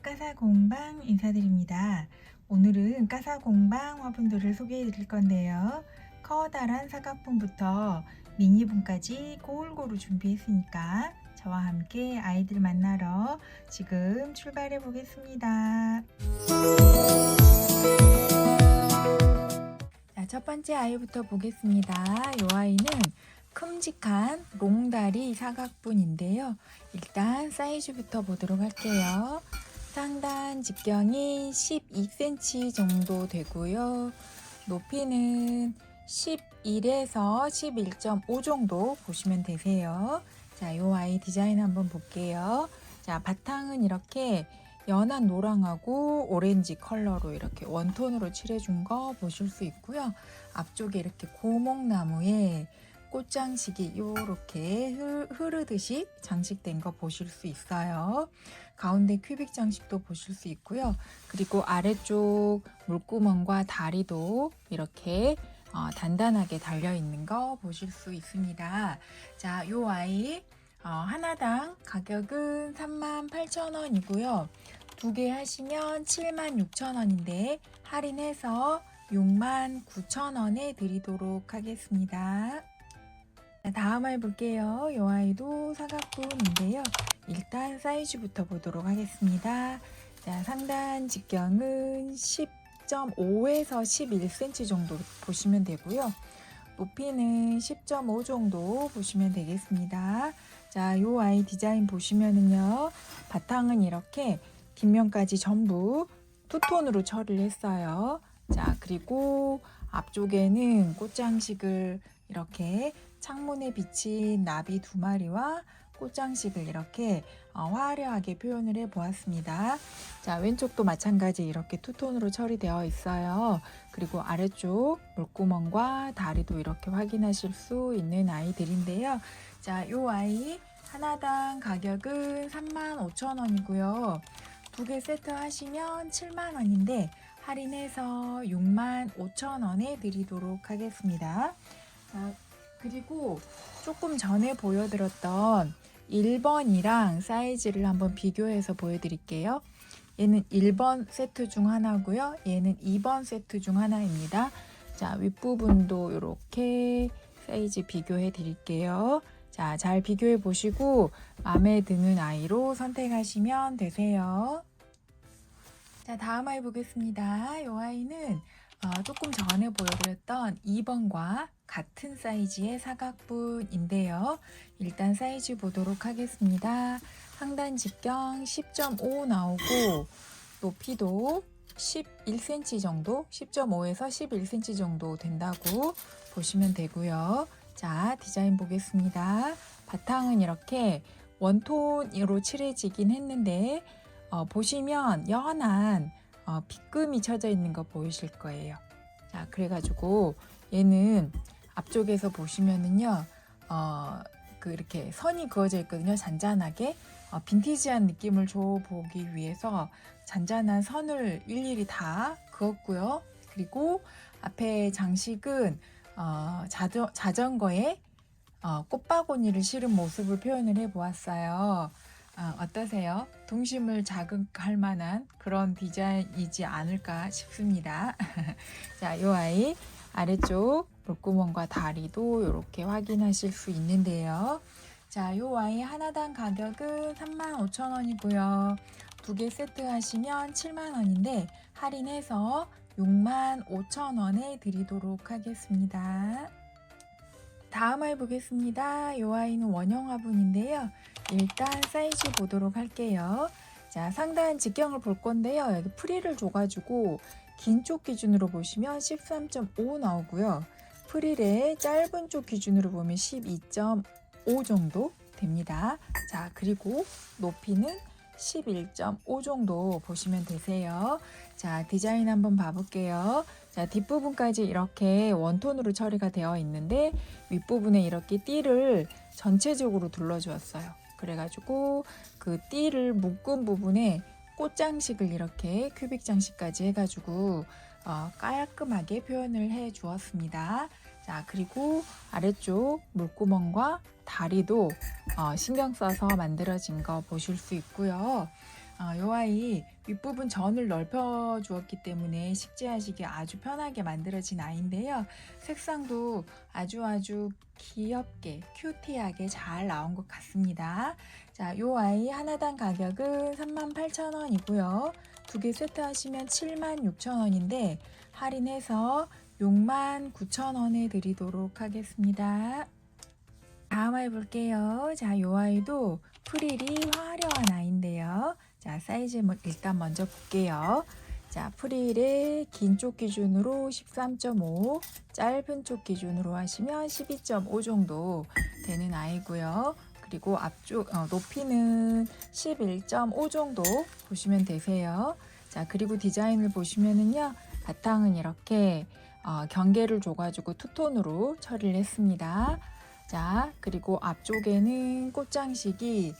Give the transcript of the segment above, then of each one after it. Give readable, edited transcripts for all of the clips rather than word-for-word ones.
까사공방 인사드립니다. 오늘은 까사공방 화분들을 소개해 드릴 건데요. 커다란 사각분부터 미니분까지 골고루 준비했으니까 저와 함께 아이들 만나러 지금 출발해 보겠습니다. 자, 첫 번째 아이부터 보겠습니다. 이 아이는 큼직한 롱다리 사각분인데요. 일단 사이즈부터 보도록 할게요. 상단 직경이 12cm 정도 되고요. 높이는 11에서 11.5 정도 보시면 되세요. 자, 이 아이 디자인 한번 볼게요. 자, 바탕은 이렇게 연한 노랑하고 오렌지 컬러로 이렇게 원톤으로 칠해준 거 보실 수 있고요. 앞쪽에 이렇게 고목나무에 꽃장식이 이렇게 흐르듯이 장식된 거 보실 수 있어요. 가운데 큐빅 장식도 보실 수 있고요. 그리고 아래쪽 물구멍과 다리도 이렇게 단단하게 달려 있는 거 보실 수 있습니다. 자, 이 아이 하나당 가격은 38,000원이고요. 두 개 하시면 76,000원인데 할인해서 69,000원에 드리도록 하겠습니다. 다음 아이 볼게요. 이 아이도 사각분인데요. 일단 사이즈부터 보도록 하겠습니다. 자, 상단 직경은 10.5에서 11cm 정도 보시면 되고요. 높이는 10.5 정도 보시면 되겠습니다. 자, 이 아이 디자인 보시면은요. 바탕은 이렇게 뒷면까지 전부 투톤으로 처리를 했어요. 자, 그리고 앞쪽에는 꽃장식을 이렇게 창문에 비친 나비 2마리와 꽃장식을 이렇게 화려하게 표현을 해 보았습니다. 자, 왼쪽도 마찬가지 이렇게 투톤으로 처리되어 있어요. 그리고 아래쪽 물구멍과 다리도 이렇게 확인하실 수 있는 아이들인데요. 자, 이 아이 하나당 가격은 35,000원이고요. 두 개 세트 하시면 70,000원인데 할인해서 65,000원에 드리도록 하겠습니다. 자, 그리고 조금 전에 보여드렸던 1번이랑 사이즈를 한번 비교해서 보여드릴게요. 얘는 1번 세트 중 하나고요. 얘는 2번 세트 중 하나입니다. 자, 윗부분도 이렇게 사이즈 비교해 드릴게요. 자, 잘 비교해 보시고 마음에 드는 아이로 선택하시면 되세요. 자, 다음 아이 보겠습니다. 이 아이는 조금 전에 보여드렸던 2번과 같은 사이즈의 사각분인데요. 일단 사이즈 보도록 하겠습니다. 상단 직경 10.5 나오고 높이도 11cm 정도, 10.5에서 11cm 정도 된다고 보시면 되고요. 자, 디자인 보겠습니다. 바탕은 이렇게 원톤으로 칠해지긴 했는데 보시면 연한 빗금이 쳐져 있는 거 보이실 거예요. 자, 그래가지고 얘는 앞쪽에서 보시면은요, 이렇게 선이 그어져 있거든요. 잔잔하게 빈티지한 느낌을 줘보기 위해서 잔잔한 선을 일일이 다 그었고요. 그리고 앞에 장식은 자전거에 꽃바구니를 실은 모습을 표현을 해보았어요. 어떠세요? 동심을 자극할 만한 그런 디자인이지 않을까 싶습니다. 자, 이 아이 아래쪽 물구멍과 다리도 이렇게 확인하실 수 있는데요. 자, 이 아이 하나당 가격은 35,000원이고요. 두 개 세트 하시면 70,000원인데 할인해서 65,000원에 드리도록 하겠습니다. 다음 아이 보겠습니다. 이 아이는 원형 화분인데요. 일단 사이즈 보도록 할게요. 자, 상단 직경을 볼 건데요. 여기 프릴을 줘가지고 긴 쪽 기준으로 보시면 13.5 나오고요. 프릴의 짧은 쪽 기준으로 보면 12.5 정도 됩니다. 자, 그리고 높이는 11.5 정도 보시면 되세요. 자, 디자인 한번 봐볼게요. 자, 뒷부분까지 이렇게 원톤으로 처리가 되어 있는데 윗부분에 이렇게 띠를 전체적으로 둘러주었어요. 그래가지고 그 띠를 묶은 부분에 꽃장식을 이렇게 큐빅 장식까지 해가지고 깔끔하게 표현을 해 주었습니다. 자, 그리고 아래쪽 물구멍과 다리도 신경 써서 만들어진 거 보실 수 있고요. 요 아이 윗부분 전을 넓혀 주었기 때문에 식재하시기 아주 편하게 만들어진 아이인데요. 색상도 아주 귀엽게 큐티하게 잘 나온 것 같습니다. 자, 요 아이 하나당 가격은 38,000원이고요. 두 개 세트 하시면 76,000원인데 할인해서 69,000원에 드리도록 하겠습니다. 다음 아이 볼게요. 자, 요 아이도 프릴이 화려한 아이인데요. 자, 사이즈 일단 먼저 볼게요. 자, 프릴의 긴 쪽 기준으로 13.5, 짧은 쪽 기준으로 하시면 12.5 정도 되는 아이고요. 그리고 앞쪽 높이는 11.5 정도 보시면 되세요. 자, 그리고 디자인을 보시면은요. 바탕은 이렇게 경계를 줘가지고 투톤으로 처리를 했습니다. 자, 그리고 앞쪽에는 꽃장식이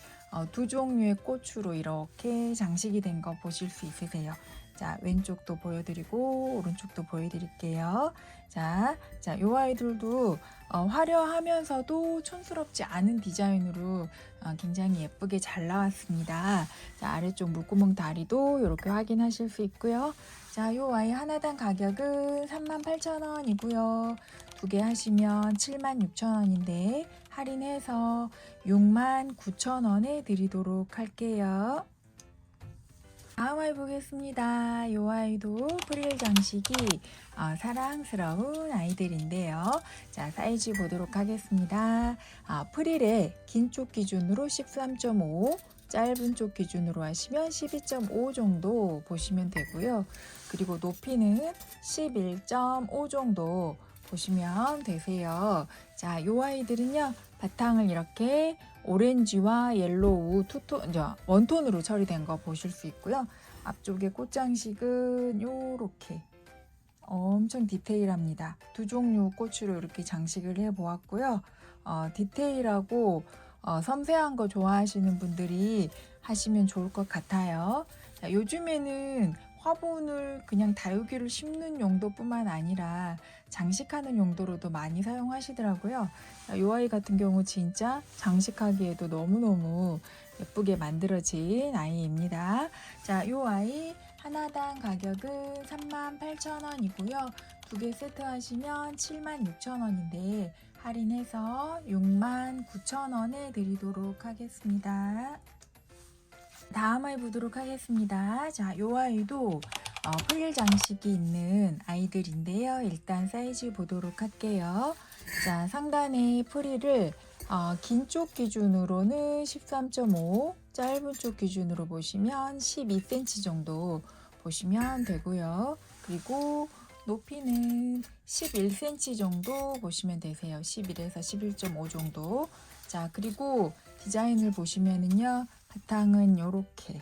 두 종류의 꽃으로 이렇게 장식이 된 거 보실 수 있으세요. 자, 왼쪽도 보여드리고 오른쪽도 보여드릴게요. 자, 요 아이들도 화려하면서도 촌스럽지 않은 디자인으로 굉장히 예쁘게 잘 나왔습니다. 자, 아래쪽 물구멍 다리도 이렇게 확인하실 수 있고요. 자, 요 아이 하나당 가격은 38,000원이고요. 두 개 하시면 76,000원인데 할인해서 69,000원에 드리도록 할게요. 다음 아이 보겠습니다. 요 아이도 프릴 장식이 사랑스러운 아이들인데요. 자, 사이즈 보도록 하겠습니다. 프릴의 긴 쪽 기준으로 13.5, 짧은 쪽 기준으로 하시면 12.5 정도 보시면 되고요. 그리고 높이는 11.5 정도 보시면 되세요. 자, 요 아이들은요, 바탕을 이렇게 오렌지와 옐로우 투톤, 원톤으로 처리된 거 보실 수 있고요. 앞쪽에 꽃장식은 요렇게 엄청 디테일합니다. 두 종류 꽃으로 이렇게 장식을 해 보았고요. 디테일하고 섬세한 거 좋아하시는 분들이 하시면 좋을 것 같아요. 자, 요즘에는 화분을 그냥 다육이를 심는 용도뿐만 아니라 장식하는 용도로도 많이 사용하시더라고요. 이 아이 같은 경우 진짜 장식하기에도 너무너무 예쁘게 만들어진 아이입니다. 자, 이 아이 하나당 가격은 38,000원이고요. 두 개 세트 하시면 76,000원인데 할인해서 69,000원에 드리도록 하겠습니다. 다음 아이 보도록 하겠습니다. 자, 요 아이도 프릴 장식이 있는 아이들인데요. 일단 사이즈 보도록 할게요. 자, 상단에 프릴을 긴 쪽 기준으로는 13.5, 짧은 쪽 기준으로 보시면 12cm 정도 보시면 되고요. 그리고 높이는 11cm 정도 보시면 되세요. 11에서 11.5 정도. 자, 그리고 디자인을 보시면은요. 바탕은 이렇게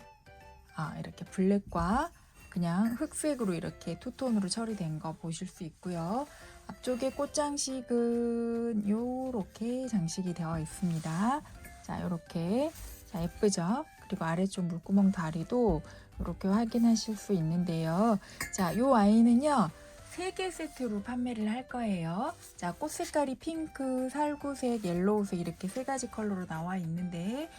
블랙과 그냥 흑색으로 이렇게 투톤으로 처리된 거 보실 수 있고요. 앞쪽에 꽃장식은 이렇게 장식이 되어 있습니다. 자, 이렇게 예쁘죠? 그리고 아래쪽 물구멍 다리도 이렇게 확인하실 수 있는데요. 자, 이 아이는요. 3개 세트로 판매를 할 거예요. 자, 꽃 색깔이 핑크, 살구색, 옐로우색 이렇게 3가지 컬러로 나와 있는데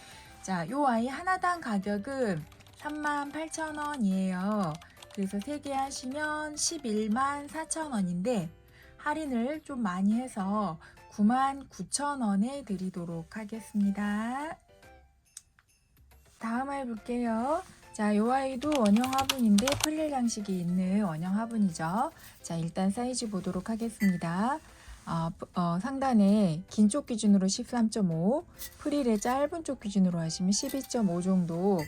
자, 요 아이 하나당 가격은 38,000원이에요. 그래서 3개 하시면 114,000원인데 할인을 좀 많이 해서 99,000원에 드리도록 하겠습니다. 다음 아이 볼게요. 자, 요 아이도 원형 화분인데 프릴 장식이 있는 원형 화분이죠. 자, 일단 사이즈 보도록 하겠습니다. 상단에 긴 쪽 기준으로 13.5, 프릴의 짧은 쪽 기준으로 하시면 12.5 정도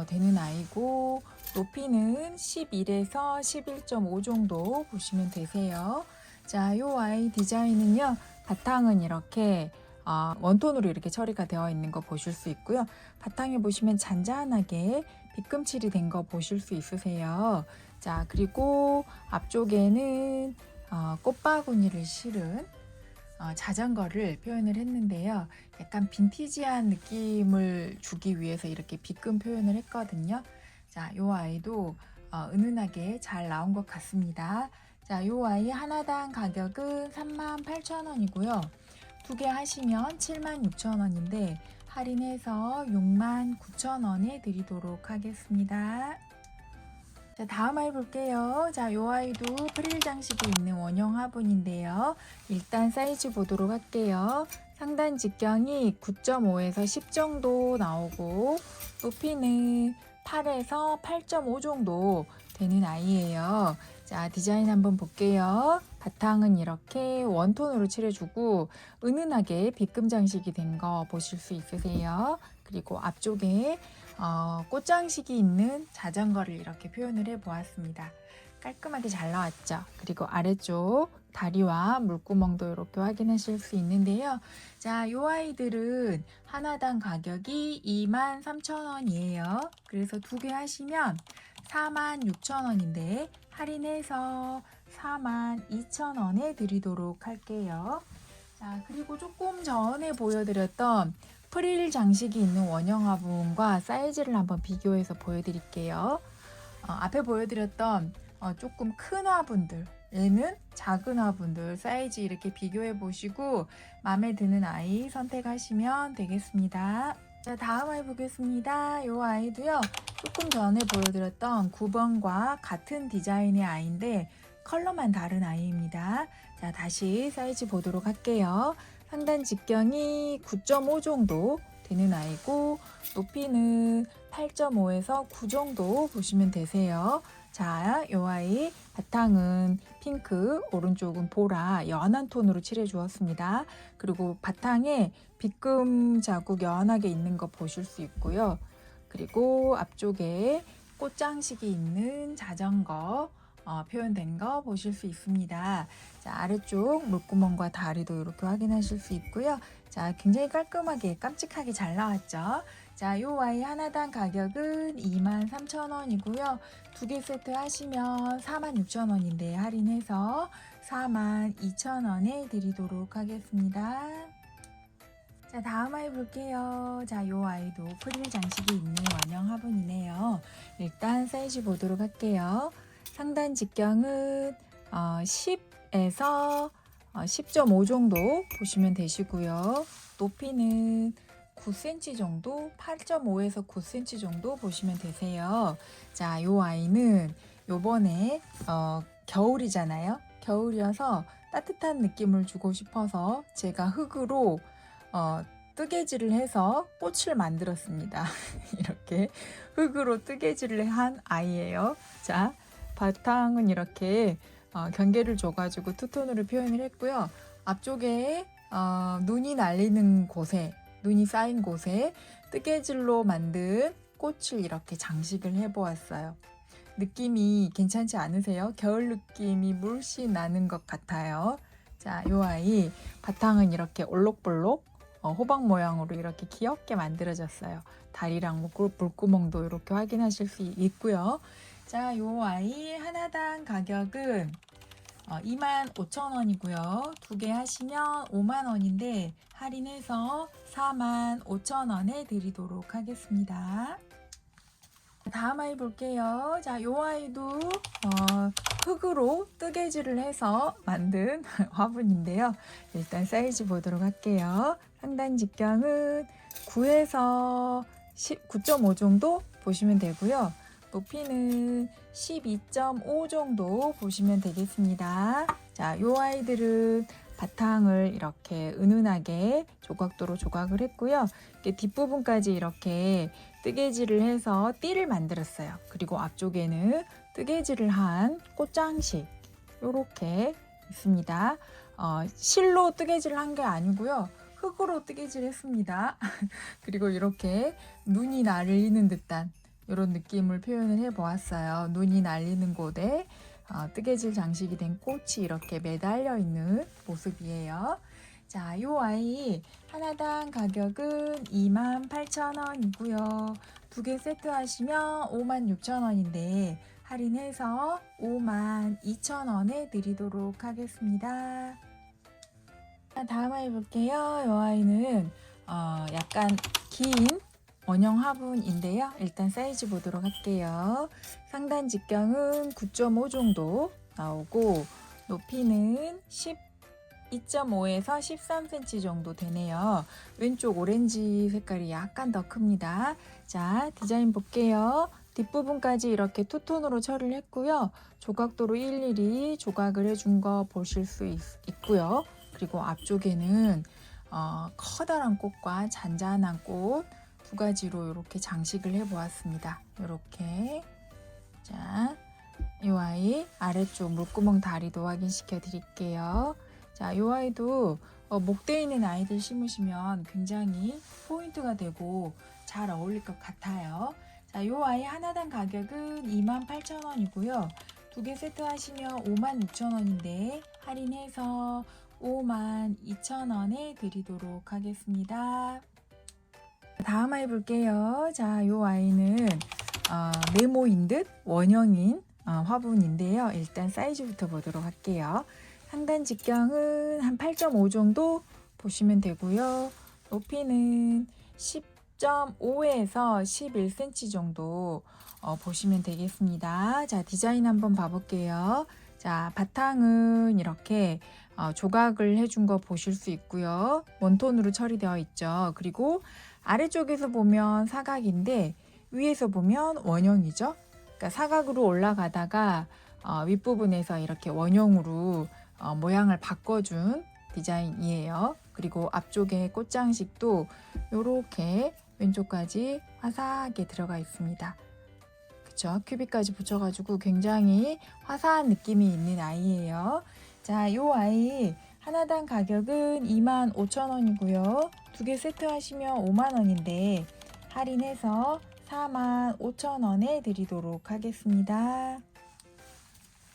되는 아이고 높이는 11에서 11.5 정도 보시면 되세요. 자, 요 아이 디자인은요. 바탕은 이렇게 원톤으로 이렇게 처리가 되어 있는 거 보실 수 있고요. 바탕에 보시면 잔잔하게 빗금칠이 된 거 보실 수 있으세요. 자, 그리고 앞쪽에는 꽃바구니를 실은 자전거를 표현을 했는데요. 약간 빈티지한 느낌을 주기 위해서 이렇게 빗금 표현을 했거든요. 자, 요 아이도 은은하게 잘 나온 것 같습니다. 자, 요 아이 하나당 가격은 38,000원이고요. 두 개 하시면 76,000원인데 할인해서 69,000원에 드리도록 하겠습니다. 자, 다음 아이 볼게요. 자, 요 아이도 프릴 장식이 있는 원형 화분인데요. 일단 사이즈 보도록 할게요. 상단 직경이 9.5에서 10 정도 나오고 높이는 8에서 8.5 정도 되는 아이예요. 자, 디자인 한번 볼게요. 바탕은 이렇게 원톤으로 칠해주고 은은하게 빗금 장식이 된 거 보실 수 있으세요. 그리고 앞쪽에 꽃장식이 있는 자전거를 이렇게 표현을 해 보았습니다. 깔끔하게 잘 나왔죠. 그리고 아래쪽 다리와 물구멍도 이렇게 확인하실 수 있는데요. 자, 이 아이들은 하나당 가격이 23,000원이에요. 그래서 두 개 하시면 46,000원인데 할인해서 42,000원에 드리도록 할게요. 자, 그리고 조금 전에 보여드렸던 프릴 장식이 있는 원형 화분과 사이즈를 한번 비교해서 보여드릴게요. 앞에 보여드렸던 조금 큰 화분들, 얘는 작은 화분들 사이즈 이렇게 비교해 보시고 마음에 드는 아이 선택하시면 되겠습니다. 자, 다음 아이 보겠습니다. 이 아이도요, 조금 전에 보여드렸던 9번과 같은 디자인의 아이인데 컬러만 다른 아이입니다. 자, 다시 사이즈 보도록 할게요. 상단 직경이 9.5 정도 되는 아이고 높이는 8.5에서 9 정도 보시면 되세요. 자, 이 아이 바탕은 핑크, 오른쪽은 보라 연한 톤으로 칠해 주었습니다. 그리고 바탕에 빗금 자국 연하게 있는 거 보실 수 있고요. 그리고 앞쪽에 꽃장식이 있는 자전거 표현된 거 보실 수 있습니다. 자, 아래쪽 물구멍과 다리도 이렇게 확인하실 수 있고요. 자, 굉장히 깔끔하게 깜찍하게 잘 나왔죠. 자, 요 아이 하나당 가격은 23,000원이고요. 두 개 세트 하시면 46,000원인데 할인해서 42,000원에 드리도록 하겠습니다. 자, 다음 아이 볼게요. 자, 요 아이도 프릴 장식이 있는 원형 화분이네요. 일단 사이즈 보도록 할게요. 상단 직경은 10에서 10.5 정도 보시면 되시고요. 높이는 9cm 정도, 8.5에서 9cm 정도 보시면 되세요. 자, 요 아이는 요번에 겨울이잖아요. 겨울이어서 따뜻한 느낌을 주고 싶어서 제가 흙으로 뜨개질을 해서 꽃을 만들었습니다. 이렇게 흙으로 뜨개질을 한 아이예요. 자, 바탕은 이렇게 경계를 줘가지고 투톤으로 표현을 했고요. 앞쪽에 눈이 날리는 곳에, 눈이 쌓인 곳에 뜨개질로 만든 꽃을 이렇게 장식을 해보았어요. 느낌이 괜찮지 않으세요? 겨울 느낌이 물씬 나는 것 같아요. 자, 이 아이 바탕은 이렇게 올록볼록 호박 모양으로 이렇게 귀엽게 만들어졌어요. 다리랑 물구멍도 이렇게 확인하실 수 있고요. 자, 요 아이 하나당 가격은 25,000원이고요. 두 개 하시면 50,000원인데 할인해서 45,000원에 드리도록 하겠습니다. 다음 아이 볼게요. 자, 요 아이도 흙으로 뜨개질을 해서 만든 화분인데요. 일단 사이즈 보도록 할게요. 상단 직경은 9에서 9.5 정도 보시면 되고요. 높이는 12.5 정도 보시면 되겠습니다. 자, 요 아이들은 바탕을 이렇게 은은하게 조각도로 조각을 했고요. 뒷부분까지 이렇게 뜨개질을 해서 띠를 만들었어요. 그리고 앞쪽에는 뜨개질을 한 꽃장식 이렇게 있습니다. 실로 뜨개질을 한 게 아니고요. 흙으로 뜨개질 했습니다. 그리고 이렇게 눈이 날리는 듯한 이런 느낌을 표현을 해 보았어요. 눈이 날리는 곳에 뜨개질 장식이 된 꽃이 이렇게 매달려 있는 모습이에요. 자, 이 아이 하나당 가격은 28,000원이고요. 두 개 세트 하시면 56,000원인데 할인해서 52,000원에 드리도록 하겠습니다. 다음 아이 볼게요. 이 아이는 약간 긴 원형 화분인데요. 일단 사이즈 보도록 할게요. 상단 직경은 9.5 정도 나오고 높이는 12.5에서 13cm 정도 되네요. 왼쪽 오렌지 색깔이 약간 더 큽니다. 자, 디자인 볼게요. 뒷부분까지 이렇게 투톤으로 처리를 했고요. 조각도로 일일이 조각을 해준 거 보실 수 있고요. 그리고 앞쪽에는 커다란 꽃과 잔잔한 꽃 두 가지로 이렇게 장식을 해 보았습니다. 이렇게. 자, 이 아이 아래쪽 물구멍 다리도 확인시켜 드릴게요. 자, 이 아이도 목대 있는 아이들 심으시면 굉장히 포인트가 되고 잘 어울릴 것 같아요. 자, 이 아이 하나당 가격은 28,000원이고요. 두 개 세트 하시면 56,000원인데 할인해서 52,000원에 드리도록 하겠습니다. 다음 아이 볼게요. 자, 이 아이는 네모인 듯 원형인 화분인데요. 일단 사이즈부터 보도록 할게요. 상단 직경은 한 8.5 정도 보시면 되고요. 높이는 10.5에서 11cm 정도 보시면 되겠습니다. 자, 디자인 한번 봐볼게요. 자, 바탕은 이렇게 조각을 해준 거 보실 수 있고요. 원톤으로 처리되어 있죠. 그리고 아래쪽에서 보면 사각인데 위에서 보면 원형이죠. 그러니까 사각으로 올라가다가 윗부분에서 이렇게 원형으로 모양을 바꿔준 디자인이에요. 그리고 앞쪽에 꽃장식도 이렇게 왼쪽까지 화사하게 들어가 있습니다. 그쵸? 큐빅까지 붙여가지고 굉장히 화사한 느낌이 있는 아이예요. 자, 이 아이 하나당 가격은 25,000원이고요. 두 개 세트 하시면 5만원인데 할인해서 45,000원에 드리도록 하겠습니다.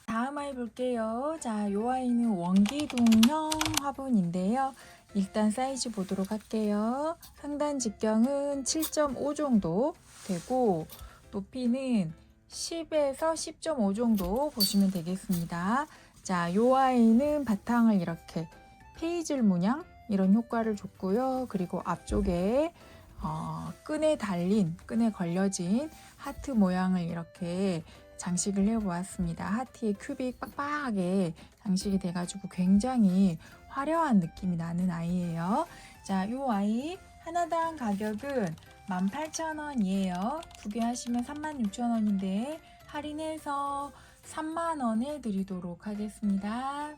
다음 아이 볼게요. 자, 이 아이는 원기둥형 화분인데요. 일단 사이즈 보도록 할게요. 상단 직경은 7.5 정도 되고 높이는 10에서 10.5 정도 보시면 되겠습니다. 자, 이 아이는 바탕을 이렇게 페이즐 문양 이런 효과를 줬고요. 그리고 앞쪽에 끈에 걸려진 하트 모양을 이렇게 장식을 해 보았습니다. 하트에 큐빅 빡빡하게 장식이 돼가지고 굉장히 화려한 느낌이 나는 아이예요. 자, 이 아이 하나당 가격은 18,000원이에요. 두 개 하시면 36,000원인데 할인해서 3만원에 드리도록 하겠습니다.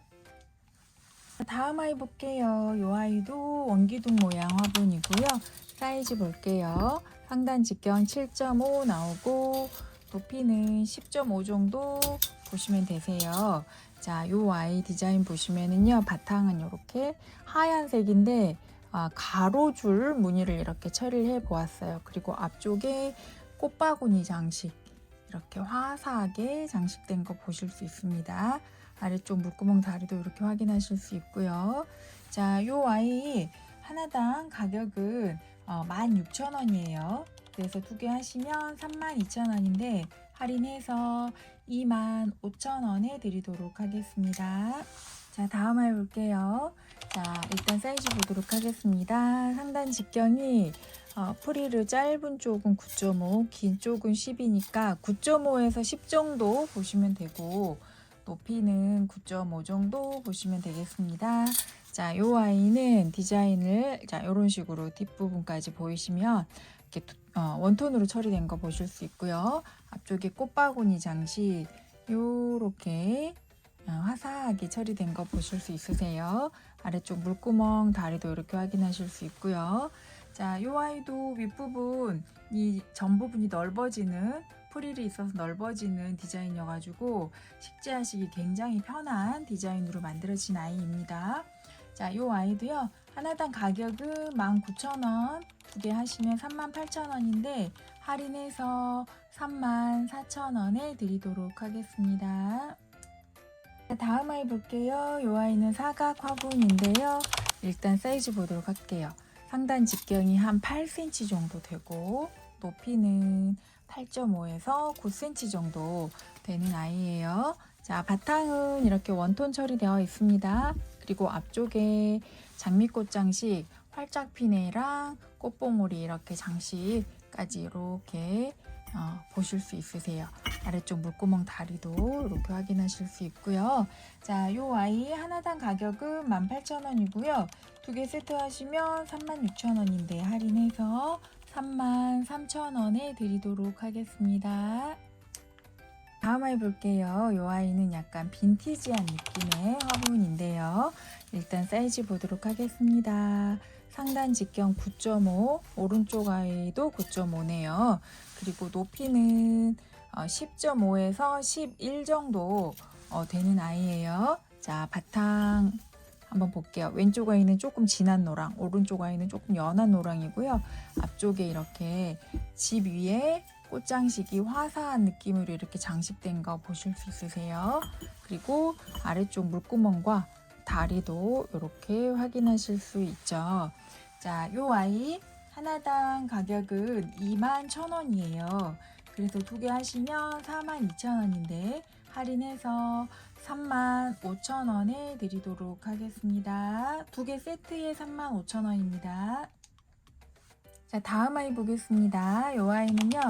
다음 아이 볼게요. 이 아이도 원기둥 모양 화분이고요. 사이즈 볼게요. 상단 직경 7.5 나오고 높이는 10.5 정도 보시면 되세요. 자, 이 아이 디자인 보시면은요. 바탕은 이렇게 하얀색인데 가로줄 무늬를 이렇게 처리를 해 보았어요. 그리고 앞쪽에 꽃바구니 장식 이렇게 화사하게 장식된 거 보실 수 있습니다. 아래쪽 물구멍 다리도 이렇게 확인하실 수 있고요. 자, 이 아이 하나당 가격은 16,000원이에요. 그래서 두 개 하시면 32,000원인데 할인해서 25,000원에 드리도록 하겠습니다. 자, 다음 아이 볼게요. 자, 일단 사이즈 보도록 하겠습니다. 상단 직경이 프리르 짧은 쪽은 9.5, 긴 쪽은 10이니까 9.5에서 10 정도 보시면 되고 높이는 9.5 정도 보시면 되겠습니다. 자, 이 아이는 디자인을 이런 식으로 뒷부분까지 보이시면 이렇게 원톤으로 처리된 거 보실 수 있고요. 앞쪽에 꽃바구니 장식 이렇게 화사하게 처리된 거 보실 수 있으세요. 아래쪽 물구멍 다리도 이렇게 확인하실 수 있고요. 자, 이 아이도 윗부분 이 전부분이 넓어지는 프릴이 있어서 넓어지는 디자인이어가지고 식재하시기 굉장히 편한 디자인으로 만들어진 아이입니다. 자, 이 아이도요. 하나당 가격은 19,000원, 두 개 하시면 38,000원인데 할인해서 34,000원에 드리도록 하겠습니다. 다음 아이 볼게요. 이 아이는 사각 화분인데요. 일단 사이즈 보도록 할게요. 상단 직경이 한 8cm 정도 되고 높이는 8.5에서 9cm 정도 되는 아이예요. 자, 바탕은 이렇게 원톤 처리되어 있습니다. 그리고 앞쪽에 장미꽃 장식, 활짝 피네랑 꽃봉오리 이렇게 장식까지 이렇게 보실 수 있으세요. 아래쪽 물구멍 다리도 이렇게 확인하실 수 있고요. 자, 요 아이 하나당 가격은 18,000원이고요. 두 개 세트 하시면 36,000원인데 할인해서 33,000원에 드리도록 하겠습니다. 다음 아이 볼게요. 이 아이는 약간 빈티지한 느낌의 화분인데요. 일단 사이즈 보도록 하겠습니다. 상단 직경 9.5, 오른쪽 아이도 9.5네요. 그리고 높이는 10.5에서 11 정도 되는 아이예요. 자, 바탕 한번 볼게요. 왼쪽 아이는 조금 진한 노랑, 오른쪽 아이는 조금 연한 노랑이고요. 앞쪽에 이렇게 집 위에 꽃장식이 화사한 느낌으로 이렇게 장식된 거 보실 수 있으세요. 그리고 아래쪽 물구멍과 다리도 이렇게 확인하실 수 있죠. 자, 요 아이 하나당 가격은 21,000원이에요. 그래서 두 개 하시면 42,000원인데 할인해서 35,000원에 드리도록 하겠습니다. 두 개 세트에 35,000원입니다. 자, 다음 아이 보겠습니다. 이 아이는요,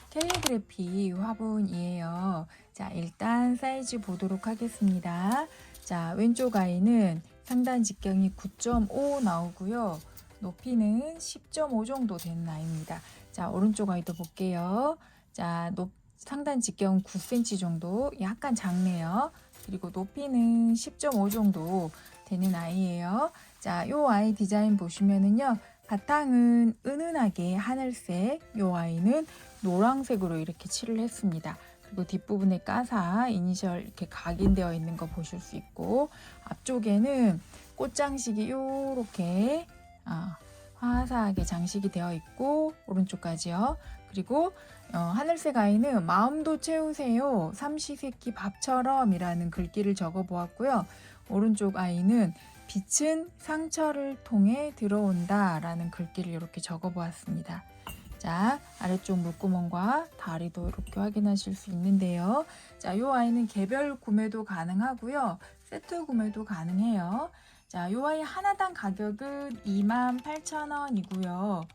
캘리그래피 화분이에요. 자, 일단 사이즈 보도록 하겠습니다. 자, 왼쪽 아이는 상단 직경이 9.5 나오고요. 높이는 10.5 정도 되는 아이입니다. 자, 오른쪽 아이도 볼게요. 자, 상단 직경 9cm 정도, 약간 작네요. 그리고 높이는 10.5 정도 되는 아이예요. 자, 요 아이 디자인 보시면은요, 바탕은 은은하게 하늘색, 요 아이는 노란색으로 이렇게 칠을 했습니다. 그리고 뒷부분에 까사 이니셜 이렇게 각인되어 있는 거 보실 수 있고, 앞쪽에는 꽃장식이 요렇게 화사하게 장식이 되어 있고, 오른쪽까지요. 그리고 하늘색 아이는 마음도 채우세요, 삼시세끼 밥처럼 이라는 글귀를 적어 보았고요. 오른쪽 아이는 빛은 상처를 통해 들어온다 라는 글귀를 이렇게 적어 보았습니다. 자, 아래쪽 물구멍과 다리도 이렇게 확인하실 수 있는데요. 자, 이 아이는 개별 구매도 가능하고요. 세트 구매도 가능해요. 자, 이 아이 하나당 가격은 28,000원이고요.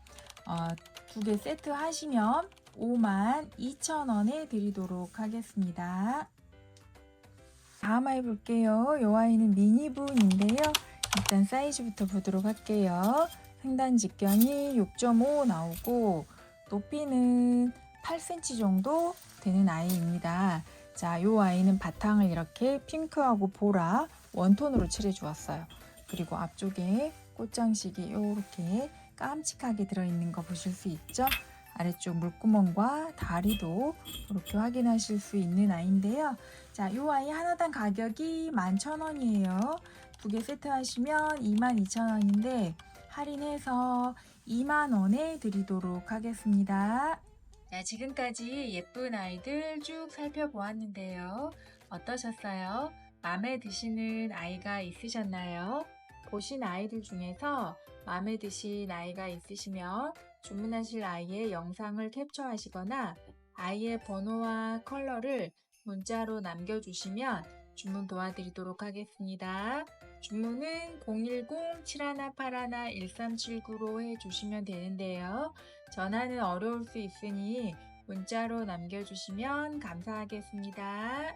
두 개 세트 하시면 52,000원에 드리도록 하겠습니다. 다음 아이 볼게요. 이 아이는 미니분인데요. 일단 사이즈부터 보도록 할게요. 상단 직경이 6.5 나오고 높이는 8cm 정도 되는 아이입니다. 자, 이 아이는 바탕을 이렇게 핑크하고 보라 원톤으로 칠해 주었어요. 그리고 앞쪽에 꽃장식이 이렇게 깜찍하게 들어있는 거 보실 수 있죠? 아래쪽 물구멍과 다리도 이렇게 확인하실 수 있는 아이인데요. 자, 이 아이 하나당 가격이 11,000원이에요. 두 개 세트 하시면 22,000원인데 할인해서 20,000원에 드리도록 하겠습니다. 자, 지금까지 예쁜 아이들 쭉 살펴보았는데요. 어떠셨어요? 마음에 드시는 아이가 있으셨나요? 보신 아이들 중에서 마음에 드신 아이가 있으시면 주문하실 아이의 영상을 캡처하시거나 아이의 번호와 컬러를 문자로 남겨주시면 주문 도와드리도록 하겠습니다. 주문은 010-7181-1379로 해주시면 되는데요. 전화는 어려울 수 있으니 문자로 남겨주시면 감사하겠습니다.